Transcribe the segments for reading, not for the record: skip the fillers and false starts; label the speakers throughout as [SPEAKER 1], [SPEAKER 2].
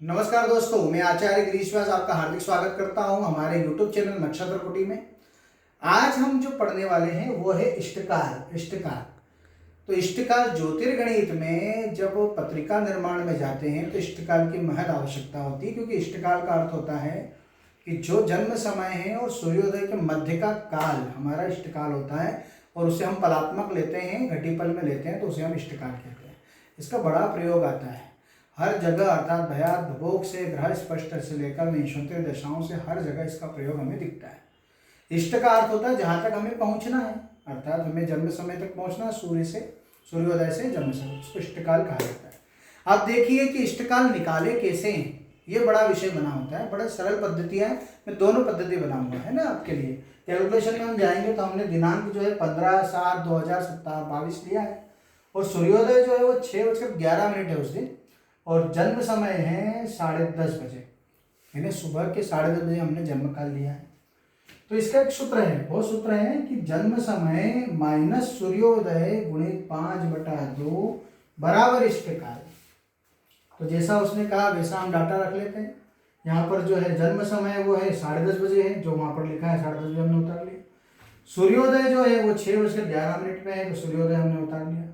[SPEAKER 1] नमस्कार दोस्तों, मैं आचार्य गिरीश व्यास आपका हार्दिक स्वागत करता हूं हमारे YouTube चैनल नक्षत्र कुटी में। आज हम जो पढ़ने वाले हैं वो है इष्टकाल। तो इष्टकाल ज्योतिर्गणित में जब पत्रिका निर्माण में जाते हैं तो इष्टकाल की महद आवश्यकता होती है, क्योंकि इष्टकाल का अर्थ होता है कि जो जन्म समय है और सूर्योदय के मध्य का काल हमारा इष्टकाल होता है, और उसे हम पलात्मक लेते हैं, घटीपल में लेते हैं तो उसे हम इष्टकाल कहते हैं। इसका बड़ा प्रयोग आता है हर जगह, अर्थात भयात भोग से ग्रह स्पष्ट से लेकर विंशोत्तर दशाओं से हर जगह इसका प्रयोग हमें दिखता है। इष्ट का अर्थ होता है जहाँ तक हमें पहुँचना है, अर्थात हमें जन्म समय तक पहुँचना, सूर्योदय से जन्म समय, उसको इष्टकाल कहा जाता है। अब देखिए कि इष्टकाल निकाले कैसे हैं, ये बड़ा विषय बना होता है। बड़ा सरल पद्धतियाँ हैं, मैं दोनों पद्धति बनाऊंगा है ना आपके लिए। कैलकुलेशन में हम जाएंगे तो हमने दिनांक जो है 15/7/2022 लिया है, और सूर्योदय जो है वो 6:11 है उस दिन, और जन्म समय है 10:30 बजे, यानी सुबह के 10:30 बजे हमने जन्म काल लिया है। तो इसका एक सूत्र है, वो सूत्र है कि जन्म समय माइनस सूर्योदय गुणित 5/2 बराबर इष्टकाल। तो जैसा उसने कहा वैसा हम डाटा रख लेते हैं। यहाँ पर जो है जन्म समय वो है 10:30 बजे है, जो वहाँ पर लिखा है 10:30 बजे हमने उतार लिया। सूर्योदय जो है वो 6:11 में है, तो सूर्योदय हमने उतार लिया,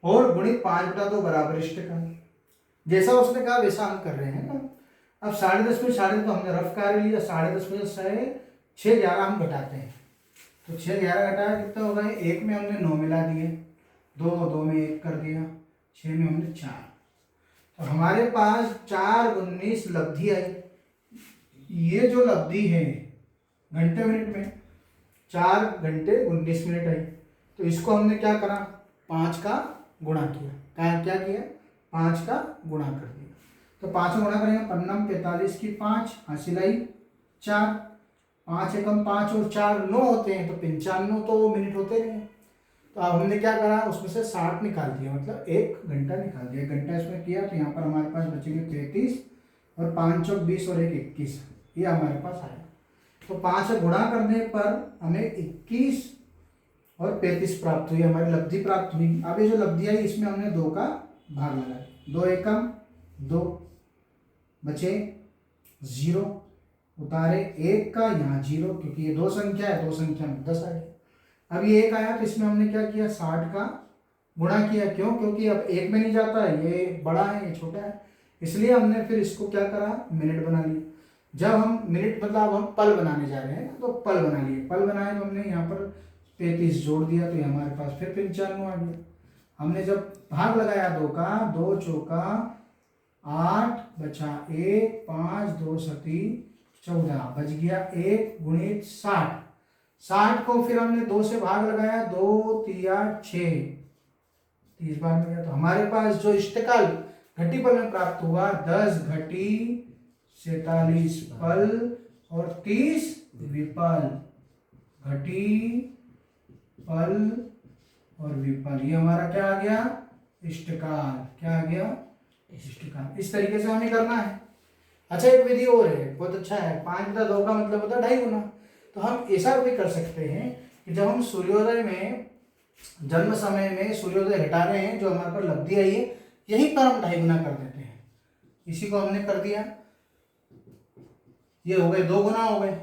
[SPEAKER 1] और गुणित 5/2 बराबर इष्टकाल। जैसा उसने कहा वैसा हम कर रहे हैं ना। अब 10:30 में 10:30 तो हमने रफ कार्य लिया, 10:30 में से 6:11 हम घटाते हैं, तो 6:11 घटाया कितना होगा, एक में हमने 9 मिला दिए, 2 में 1 कर दिया, 6 में हमने 4, तो हमारे पास 4×19 लब्धि आई। ये जो लब्धि है घंटे मिनट में 4 घंटे 19 मिनट आई, तो इसको हमने क्या करा, 5 का गुणा किया। क्या किया, 5 का गुणा कर दिया। तो 5 गुणा करेंगे, 45 की 5 हासिल आई 4, 5 एकम 5 और 4 9 होते हैं, तो 95 तो मिनट होते रहे। तो अब हमने क्या करा, उसमें से 60 निकाल दिया, मतलब 1 घंटा निकाल दिया। 1 घंटा इसमें किया तो यहाँ पर हमारे पास बचेंगे 33, और 5 चौक 20 और 1 21, ये हमारे पास आया। तो 5 से गुणा करने पर हमें 21 और 35 प्राप्त हुई, हमारी लब्धि प्राप्त हुई। अब ये जो लब्धि आई इसमें हमने 2 का भाग लगा, 2 एकम 2, बचे 0, उतारे 1 का, यहाँ 0, क्योंकि ये 2 संख्या है, 2 संख्या में 10 आ गया। अब ये 1 आया तो इसमें हमने क्या किया, 60 का गुणा किया। क्यों, क्योंकि अब 1 में नहीं जाता है, ये बड़ा है ये छोटा है, इसलिए हमने फिर इसको क्या करा, मिनट बना लिया। जब हम मिनट मतलब हम पल बनाने जा रहे हैं, तो पल बना लिए। पल बनाए तो हमने यहाँ पर 35 जोड़ दिया, तो हमारे पास फिर 95 आ गया। हमने जब भाग लगाया 2 का, 2 चौका 8, बचा 1, 5 2 7 14, बच गया 1 गुणित 60। 60 को फिर हमने 2 से भाग लगाया, 2 3 6, 30 बार में गया। तो हमारे पास जो इष्टकाल घटीपल में प्राप्त हुआ 10 घटी 47 पल और 30 विपल। घटी पल और विपल, ये हमारा क्या आ गया, इष्टकाल। क्या आ गया, इष्टकाल। इस तरीके से हमें करना है। अच्छा, एक विधि और है, बहुत अच्छा है। 5/2 का मतलब होता है 2.5 गुना। तो हम ऐसा भी कर सकते हैं कि जब हम सूर्योदय में जन्म समय में सूर्योदय घटा रहे हैं, जो हमारे पर लब्धि आई है, यहीं पर हम 2.5 गुना कर देते हैं। इसी को हमने कर दिया, ये हो गए 2 गुना हो गए।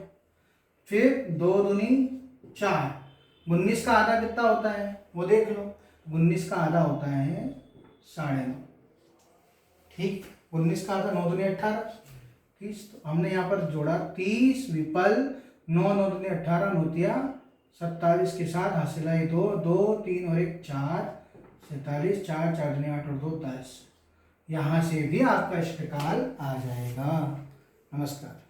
[SPEAKER 1] फिर 2 दूनी 4, 19 का आधा कितना होता है वो देख लो। 19 का आधा होता है 9.5, ठीक। 19 का आधा 9 दूनी 18, 30। तो हमने यहाँ पर जोड़ा 30 विपल, 9 9 दूनी 18, 9 27 के साथ हासिल आई 2 2 3 और 1 4, 47, 4 4 दूनी 8 और 2 10। यहाँ से भी आपका इष्टकाल आ जाएगा। नमस्कार।